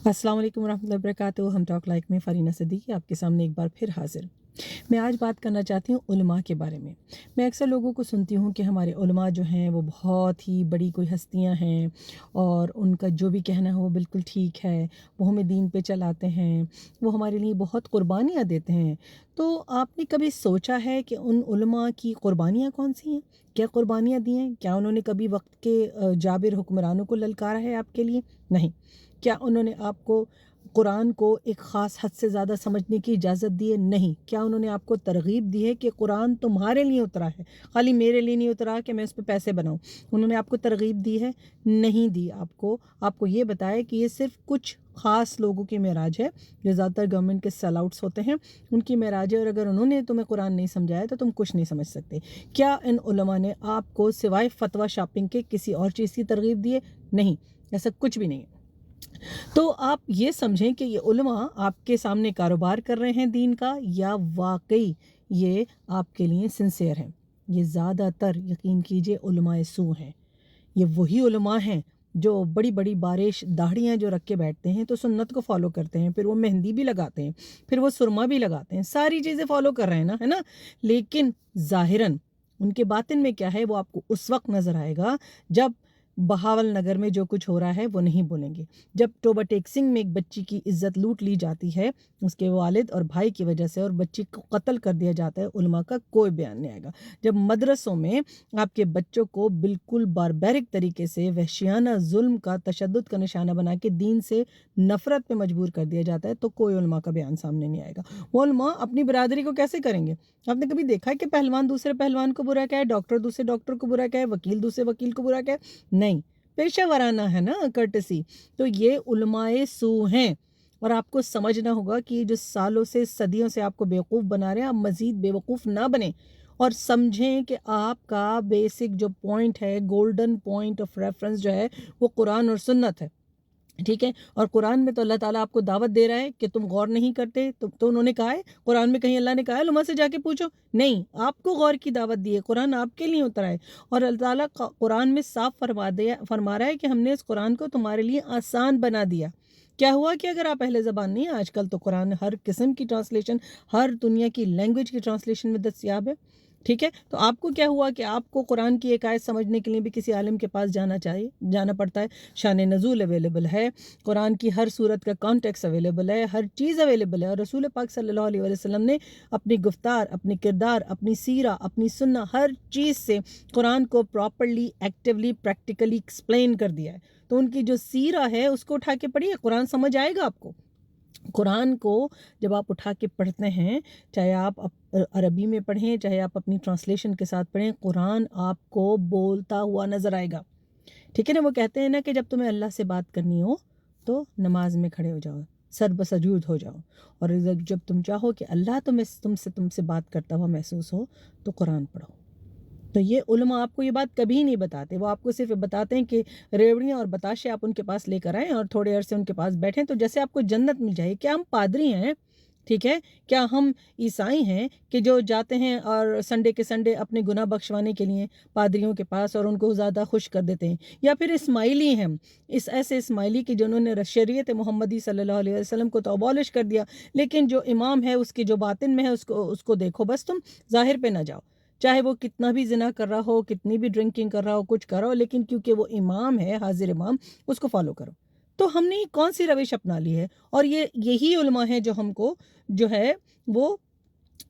अस्सलाम वालेकुम वरहमतुल्लाहि वबरकातुहू। हम टॉक लाइक में फ़रीना सिद्दीकी आपके सामने एक बार फिर हाज़िर। मैं आज बात करना चाहती हूँ उलमा के बारे में। मैं अक्सर लोगों को सुनती हूँ कि हमारे उलमा जो हैं वो बहुत ही बड़ी कोई हस्तियाँ हैं और उनका जो भी कहना है वो बिल्कुल ठीक है, वो हमें दीन पे चलाते हैं, वो हमारे लिए बहुत कुर्बानियाँ देते हैं। तो आपने कभी सोचा है कि उन उलमा की कुर्बानियाँ कौन-सी हैं? क्या कुर्बानियाँ दी हैं? क्या उन्होंने कभी वक़्त के जाबिर हुक्मरानों को ललकारा है आपके लिए? नहीं। क्या उन्होंने आपको कुरान को एक ख़ास हद से ज़्यादा समझने की इजाज़त दी है? नहीं। क्या उन्होंने आपको तरग़ीब दी है कि कुरान तुम्हारे लिए उतरा है, खाली मेरे लिए नहीं उतरा कि मैं उस पे पैसे बनाऊँ? उन्होंने आपको तरग़ीब दी है? नहीं दी आपको। आपको ये बताया कि ये सिर्फ़ कुछ ख़ास लोगों की मेराज है, जो ज़्यादातर गवर्नमेंट के सेल आउट्स होते हैं, उनकी मेराज है और अगर उन्होंने तुम्हें कुरान नहीं समझाया तो तुम कुछ नहीं समझ सकते। क्या इन उलमा ने आपको सिवाय फ़तवा शॉपिंग के किसी और चीज़ की तरग़ीब दी है? नहीं, ऐसा कुछ भी नहीं है। तो आप ये समझें कि ये उलमा आपके सामने कारोबार कर रहे हैं दीन का या वाक़ई ये आपके लिए सिंसियर हैं। ये ज़्यादातर यकीन कीजिए उलमाए सू हैं। ये वही उलमा हैं जो बड़ी-बड़ी बारिश दाढ़ियाँ जो रख के बैठते हैं तो सुन्नत को फ़ॉलो करते हैं, फिर वो मेहंदी भी लगाते हैं, फिर वो सुरमा भी लगाते हैं, सारी चीज़ें फ़ॉलो कर रहे हैं ना, है ना? लेकिन ज़ाहिरन उनके बातिन में क्या है वो आपको उस वक़्त नज़र आएगा जब बहावल नगर में जो कुछ हो रहा है वो नहीं बोलेंगे। जब टोबा टेक सिंह में एक बच्ची की इज़्ज़त लूट ली जाती है उसके वालिद और भाई की वजह से और बच्ची को कत्ल कर दिया जाता है, उलमा का कोई बयान नहीं आएगा। जब मदरसों में आपके बच्चों को बिल्कुल बारबैरिक तरीके से वहशियाना ज़ुल्म का तशद्दुद का निशाना बना के दीन से नफ़रत पे मजबूर कर दिया जाता है तो कोई उलमा का बयान सामने नहीं आएगा। वो उलमा अपनी बिरादरी को कैसे करेंगे? आपने कभी देखा है कि पहलवान दूसरे पहलवान को बुरा कहे, डॉक्टर दूसरे डॉक्टर को बुरा कहे, वकील दूसरे वकील को बुरा कहे? नहीं, पेशेवराना है ना कर्टसी। तो ये उलमाए सू हैं और आपको समझना होगा कि ये जो सालों से सदियों से आपको बेवकूफ़ बना रहे हैं, आप मज़ीद बेवकूफ़ ना बनें और समझें कि आपका बेसिक जो पॉइंट है, गोल्डन पॉइंट ऑफ रेफ़रेंस जो है, वो कुरान और सुन्नत है। ठीक है? और कुरान में तो अल्लाह ताला आपको दावत दे रहा है कि तुम गौर नहीं करते, तो उन्होंने कहा है, कुरान में कहीं अल्लाह ने कहा है उलमा से जाके पूछो? नहीं, आपको गौर की दावत दी है, कुरान आपके लिए उतरा है और अल्लाह ताला कुरान में साफ फरमा रहा है कि हमने इस कुरान को तुम्हारे लिए आसान बना दिया। क्या हुआ कि अगर आप अहले ज़बान नहीं हैं, आजकल तो कुरान हर किस्म की ट्रांसलेशन, हर दुनिया की लैंग्वेज की ट्रांसलेशन में दस्तयाब है। ठीक है? तो आपको क्या हुआ कि आपको कुरान की एक आयत समझने के लिए भी किसी आलिम के पास जाना पड़ता है। शान नज़ूल अवेलेबल है, कुरान की हर सूरत का कॉन्टेक्स्ट अवेलेबल है, हर चीज़ अवेलेबल है और रसूल पाक सल्लल्लाहु अलैहि वसल्लम ने अपनी गुफ्तार, अपनी किरदार, अपनी सीरा, अपनी सुन्ना हर चीज़ से कुरान को प्रॉपर्ली, एक्टिवली, प्रैक्टिकली एक्सप्लेन कर दिया है। तो उनकी जो सीरा है उसको उठा के पढ़िए, कुरान समझ आएगा आपको। कुरान को जब आप उठा के पढ़ते हैं, चाहे आप अरबी में पढ़ें, चाहे आप अपनी ट्रांसलेशन के साथ पढ़ें, कुरान आपको बोलता हुआ नज़र आएगा। ठीक है ना? वो कहते हैं ना कि जब तुम्हें अल्लाह से बात करनी हो तो नमाज में खड़े हो जाओ, सर बसजूद हो जाओ और जब तुम चाहो कि अल्लाह तुमसे बात करता हुआ महसूस हो तो कुरान पढ़ो। तो ये उलमा आपको ये बात कभी नहीं बताते, वो आपको सिर्फ बताते हैं कि रेवड़ियाँ और बताशे आप उनके पास लेकर आएँ और थोड़े अरसे उनके पास बैठें तो जैसे आपको जन्नत मिल जाए। क्या हम पादरी हैं? ठीक है? क्या हम ईसाई हैं कि जो जाते हैं और संडे के संडे अपने गुनाह बख्शवाने के लिए पादरियों के पास और उनको ज़्यादा खुश कर देते हैं? या फिर इस्माइली हैं, इस ऐसे इस्माइली कि जिन्होंने शरीयत मोहम्मदी सल्लल्लाहु अलैहि वसल्लम को तो अबॉलिश कर दिया, लेकिन जो इमाम है उसके जो बातिन में है उसको देखो, बस तुम ज़ाहिर पे ना जाओ। चाहे वो कितना भी ज़िना कर रहा हो, कितनी भी ड्रिंकिंग कर रहा हो, कुछ कर रहा हो, लेकिन क्योंकि वो इमाम है, हाज़िर इमाम, उसको फ़ॉलो करो। तो हमने ये कौन-सी रविश अपना ली है? और यही उलमा हैं जो हमको जो है वो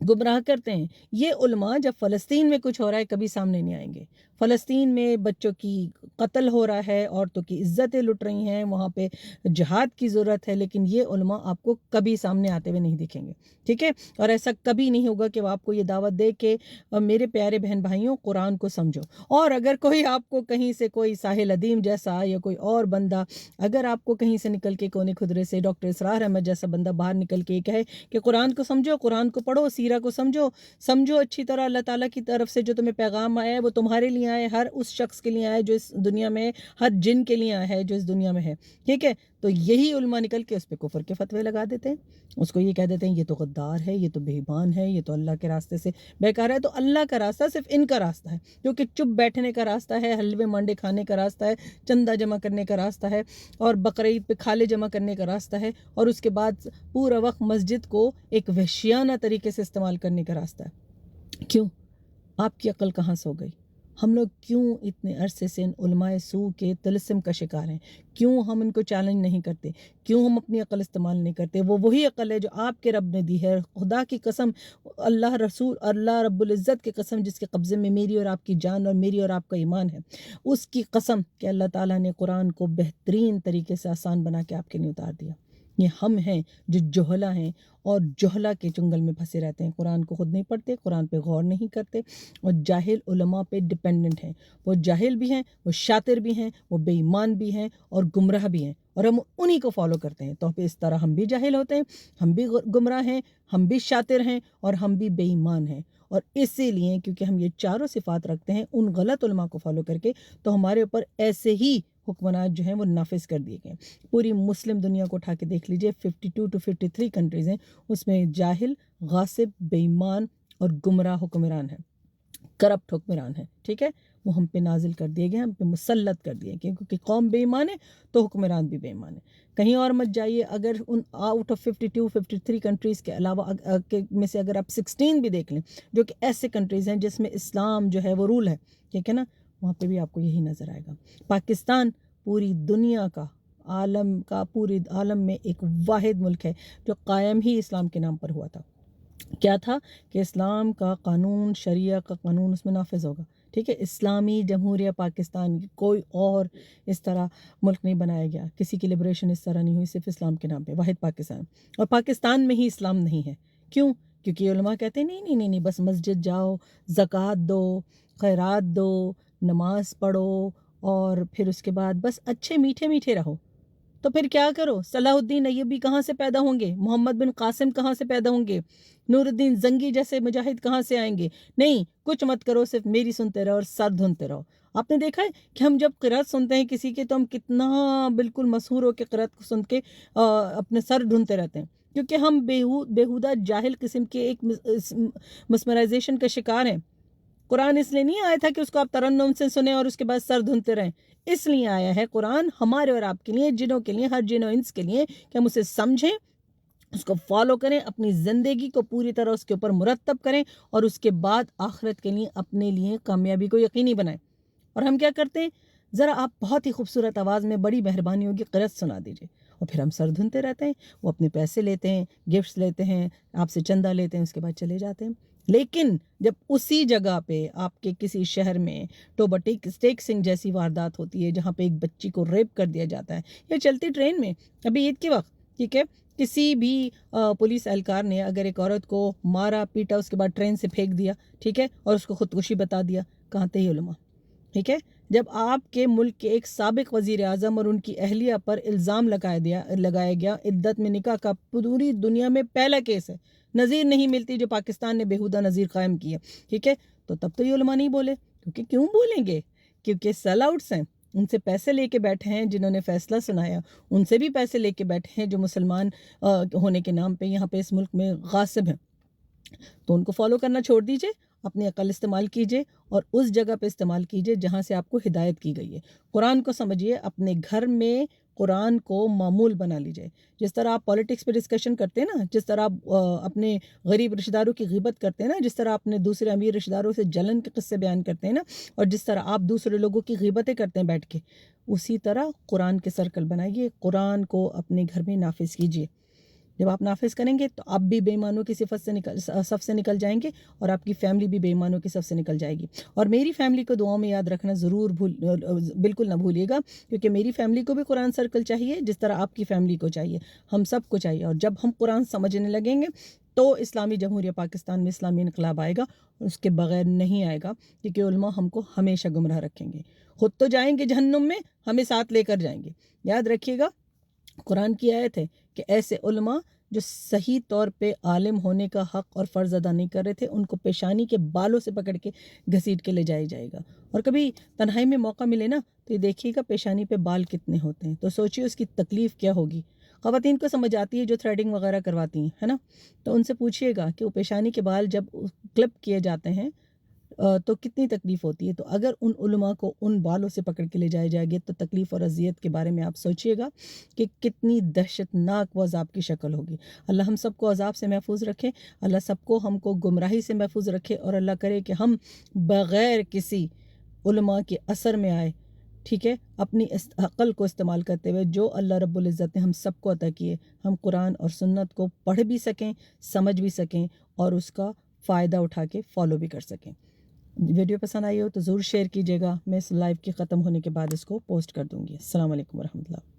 गुमराह करते हैं। ये उलमा जब फ़लस्तीन में कुछ हो रहा है कभी सामने नहीं आएँगे। फ़लस्तीन में बच्चों की कत्ल हो रहा है, औरतों की इज़्ज़तें लुट रही हैं, वहाँ पे जिहाद की ज़रूरत है, लेकिन ये उलमा आपको कभी सामने आते हुए नहीं दिखेंगे। ठीक है? और ऐसा कभी नहीं होगा कि वो आपको ये दावत दे कि मेरे प्यारे बहन भाइयों कुरान को समझो। और अगर कोई आपको कहीं से कोई साहिल अदीम जैसा या कोई और बंदा अगर आपको कहीं से निकल के कोने खुदरे से डॉक्टर इसरार अहमद जैसा बंदा बाहर निकल के ये कहे कि कुरान को समझो, कुरान को पढ़ो, सीरा को समझो अच्छी तरह, अल्लाह ताला की तरफ से जो तुम्हें पैगाम आया है वो तुम्हारे लिए لیے आया है, हर उस शख्स के लिए आया है जो इस दुनिया में है, हर जिन के लिए आया है जो इस दुनिया में है, ठीक है। तो यही उलमा निकल के उस पर कुफर के फतवे लगा देते हैं, उसको ये कह देते हैं ये तो गद्दार है, ये तो बेईमान है, ये तो अल्लाह के रास्ते से बेकार है। तो अल्लाह का रास्ता सिर्फ इनका रास्ता है, जो कि चुप बैठने का रास्ता है, हलवे मांडे खाने का रास्ता है, चंदा जमा करने का रास्ता है, और बकरीद पे खाले जमा करने का रास्ता है, और उसके बाद पूरा वक्त मस्जिद को एक वहशियाना तरीके से इस्तेमाल करने का रास्ता है। क्यों? आपकी अक्ल कहाँ सो गई? हम लोग क्यों इतने अरसे से इन उलमाए सू के तिलस्म का शिकार हैं? क्यों हम इनको चैलेंज नहीं करते? क्यों हम अपनी अक्ल इस्तेमाल नहीं करते? वो वही अक्ल है जो आपके रब ने दी है। खुदा की कसम, अल्लाह रसूल, अल्लाह रब्बुल इज़्ज़त की कसम, जिसके कब्ज़े में मेरी और आपकी जान और मेरी और आपका ईमान है, उसकी कसम कि अल्लाह ताला ने कुरान को बेहतरीन तरीके से आसान बना के आपके लिए उतार दिया। ये हम हैं जो जोहला हैं और जोहला के चुंगल में फंसे रहते हैं, कुरान को खुद नहीं पढ़ते, कुरान पे गौर नहीं करते, और जाहिल उलमा पे डिपेंडेंट हैं। वो जाहिल भी हैं, वो शातिर भी हैं, वो बेईमान भी हैं और गुमराह भी हैं, और हम उन्हीं को फॉलो करते हैं। तो इस तरह हम भी जाहिल होते हैं, हम भी गुमराह हैं, हम भी शातिर हैं और हम भी बेईमान हैं। और इसीलिए क्योंकि हम ये चारों सिफात रखते हैं उन गलत उलमा को फॉलो करके, तो हमारे ऊपर ऐसे ही हुक्मरान जो हैं वो नाफिज कर दिए गए। पूरी मुस्लिम दुनिया को उठा के देख लीजिए, 52 to 53 कंट्रीज़ हैं, उसमें जाहिल, गासिब, बेईमान और गुमराह हुक्मरान हैं, करप्ट हुक्मरान हैं, ठीक है। वो हम पे नाजिल कर दिए गए, हम पे मुसल्लत कर दिए गए, क्योंकि कौम बेईमान है तो हुक्मरान भी बेईमान है। कहीं और मत जाइए, अगर उन आउट ऑफ 52-53 कंट्रीज़ के अलावा में से अगर आप 16 भी देख लें जो कि ऐसे कंट्रीज़ हैं जिसमें इस्लाम जो है वो रूल है, ठीक है ना, वहाँ पे भी आपको यही नज़र आएगा। पाकिस्तान पूरी दुनिया का, आलम का, पूरे आलम में एक वाहिद मुल्क है जो कायम ही इस्लाम के नाम पर हुआ था। क्या था कि इस्लाम का कानून, शरिया का कानून उसमें नाफिज होगा, ठीक है। इस्लामी जमहूरिया पाकिस्तान, कोई और इस तरह मुल्क नहीं बनाया गया, किसी की लिबरेशन इस तरह नहीं हुई, सिर्फ इस्लाम के नाम पे वाहिद पाकिस्तान। और पाकिस्तान में ही इस्लाम नहीं है। क्यों? क्योंकि उलमा कहते हैं नहीं नहीं नहीं नहीं, बस मस्जिद जाओ, ज़कात दो, खैरात दो, नमाज पढ़ो, और फिर उसके बाद बस अच्छे मीठे मीठे रहो। तो फिर क्या करो? सलाहुद्दीन अय्यूबी कहाँ से पैदा होंगे? मोहम्मद बिन कासिम कहाँ से पैदा होंगे? नूरुद्दीन जंगी जैसे मुजाहिद कहाँ से आएंगे? नहीं, कुछ मत करो, सिर्फ मेरी सुनते रहो और सर धुनते रहो। आपने देखा है कि हम जब क़िरात सुनते हैं किसी की, तो हम कितना बिल्कुल मशहूर होकर क़िरात को सुन के अपने सर ढूंढते रहते हैं, क्योंकि हम बेहुदा जाहिल किस्म के एक मस्मराइजेशन का शिकार हैं। कुरान इसलिए नहीं आया था कि उसको आप तरन्नुम से सुने और उसके बाद सर धुनते रहें। इसलिए आया है कुरान हमारे और आपके लिए, जिनों के लिए, हर जिनों इंस के लिए, कि हम उसे समझें, उसको फॉलो करें, अपनी ज़िंदगी को पूरी तरह उसके ऊपर मुरतब करें, और उसके बाद आखिरत के लिए अपने लिए कामयाबी को यकीनी बनाएं। और हम क्या करते हैं? ज़रा आप बहुत ही खूबसूरत आवाज़ में, बड़ी मेहरबानी होगी, क़िरात सुना दीजिए, और फिर हम सर धुनते रहते हैं। वो अपने पैसे लेते हैं, गिफ्ट्स लेते हैं, आपसे चंदा लेते हैं, उसके बाद चले जाते हैं। लेकिन जब उसी जगह पे आपके किसी शहर में टोबा स्टेक सिंह जैसी वारदात होती है, जहाँ पे एक बच्ची को रेप कर दिया जाता है, या चलती ट्रेन में अभी ईद के वक्त, ठीक है, किसी भी पुलिस एहलकार ने अगर एक औरत को मारा, पीटा, उसके बाद ट्रेन से फेंक दिया, ठीक है, और उसको खुदकुशी बता दिया, कहाँ थे ये उलमा? ठीक है, जब आपके मुल्क के एक साबिक वज़ीर आज़म और उनकी अहलिया पर इल्ज़ाम लगाया गया इद्दत में निकाह का, पूरी दुनिया में पहला केस है, नज़ीर नहीं मिलती जो पाकिस्तान ने बेहुदा नज़ीर कायम किया, ठीक है, तो तब तो ये उलमा नहीं बोले। क्योंकि क्यों बोलेंगे? क्योंकि सेल आउट्स हैं, उनसे पैसे लेके बैठे हैं जिन्होंने फ़ैसला सुनाया, उनसे भी पैसे लेके बैठे हैं जो मुसलमान होने के नाम पे यहाँ पे इस मुल्क में गासिब हैं। तो उनको फॉलो करना छोड़ दीजिए, अपनी अकल इस्तेमाल कीजिए और उस जगह पे इस्तेमाल कीजिए जहाँ से आपको हिदायत की गई है। कुरान को समझिए, अपने घर में कुरान को मामूल बना लीजिए। जिस तरह आप पॉलिटिक्स पे डिस्कशन करते हैं ना, जिस तरह आप अपने गरीब रिश्तेदारों की ग़ीबत करते हैं ना, जिस तरह अपने दूसरे अमीर रिश्तेदारों से जलन के किस्से बयान करते हैं ना, और जिस तरह आप दूसरे लोगों की ग़ीबतें करते हैं बैठ के, उसी तरह कुरान के सर्कल बनाइए, कुरान को अपने घर में नाफिज कीजिए। जब आप नाफिज करेंगे तो आप भी बेईमानों की सफ़ से निकल जाएंगे, और आपकी फ़ैमिली भी बेईमानों की सफ़ से निकल जाएगी। और मेरी फ़ैमिली को दुआओं में याद रखना ज़रूर बिल्कुल ना भूलिएगा, क्योंकि मेरी फ़ैमिली को भी कुरान सर्कल चाहिए जिस तरह आपकी फ़ैमिली को चाहिए, हम सब को चाहिए। और जब हम कुरान समझने लगेंगे तो इस्लामी जमहूरिया पाकिस्तान में इस्लामी इनकलाब आएगा, उसके बग़ैर नहीं आएगा, क्योंकि उलमा हमको हमेशा गुमराह रखेंगे। खुद तो जाएंगे जहन्नुम में, हमें साथ लेकर जाएंगे। याद रखिएगा, कुरान की आयत है कि ऐसे उलमा جو صحیح طور پہ عالم ہونے کا حق اور فرض ادا نہیں کر رہے تھے، ان کو پیشانی کے بالوں سے پکڑ کے گھسیٹ کے لے جایا جائے گا۔ اور کبھی تنہائی میں موقع ملے نا تو یہ دیکھیے گا پیشانی پہ بال کتنے ہوتے ہیں، تو سوچیے اس کی تکلیف کیا ہوگی۔ خواتین کو سمجھ آتی ہے جو تھریڈنگ وغیرہ کرواتی ہیں، ہے نا، تو ان سے پوچھیے گا کہ وہ پیشانی کے بال جب کلپ کیے جاتے ہیں تو کتنی تکلیف ہوتی ہے۔ تو اگر ان علماء کو ان بالوں سے پکڑ کے لے جائے جائے گے تو تکلیف اور اذیت کے بارے میں آپ سوچئے گا کہ کتنی دہشت ناک وہ عذاب کی شکل ہوگی۔ اللہ ہم سب کو عذاب سے محفوظ رکھے، اللہ سب کو ہم کو گمراہی سے محفوظ رکھے، اور اللہ کرے کہ ہم بغیر کسی علماء کے اثر میں آئے، ٹھیک ہے، اپنی عقل کو استعمال کرتے ہوئے جو اللہ رب العزت نے ہم سب کو عطا کیے، ہم قرآن اور سنت کو پڑھ بھی سکیں، سمجھ بھی سکیں، اور اس کا فائدہ اٹھا کے فالو بھی کر سکیں۔ ویڈیو پسند آئی ہو تو ضرور شیئر کیجیے گا، میں اس لائیو کے ختم ہونے کے بعد اس کو پوسٹ کر دوں گی۔ السلام علیکم ورحمۃ اللہ۔